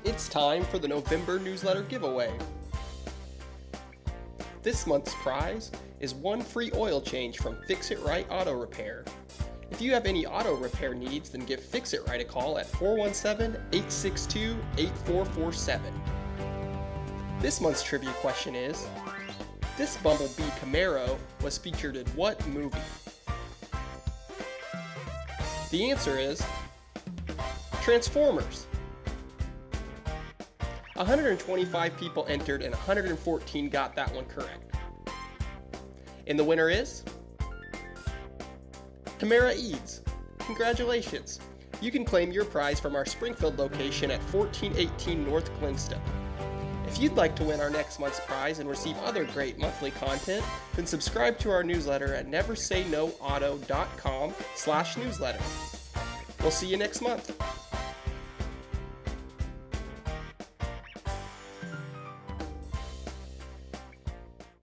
It's time for the November newsletter giveaway. This month's prize is one free oil change from Fix It Right Auto Repair. If you have any auto repair needs, then give Fix It Right a call at 417-862-8447. This month's trivia question is, this Bumblebee Camaro was featured in what movie? The answer is Transformers. 125 people entered and 114 got that one correct. And the winner is Tamara Eads. Congratulations! You can claim your prize from our Springfield location at 1418 North Glenstone. If you'd like to win our next month's prize and receive other great monthly content, then subscribe to our newsletter at neversaynoauto.com/newsletter. We'll see you next month.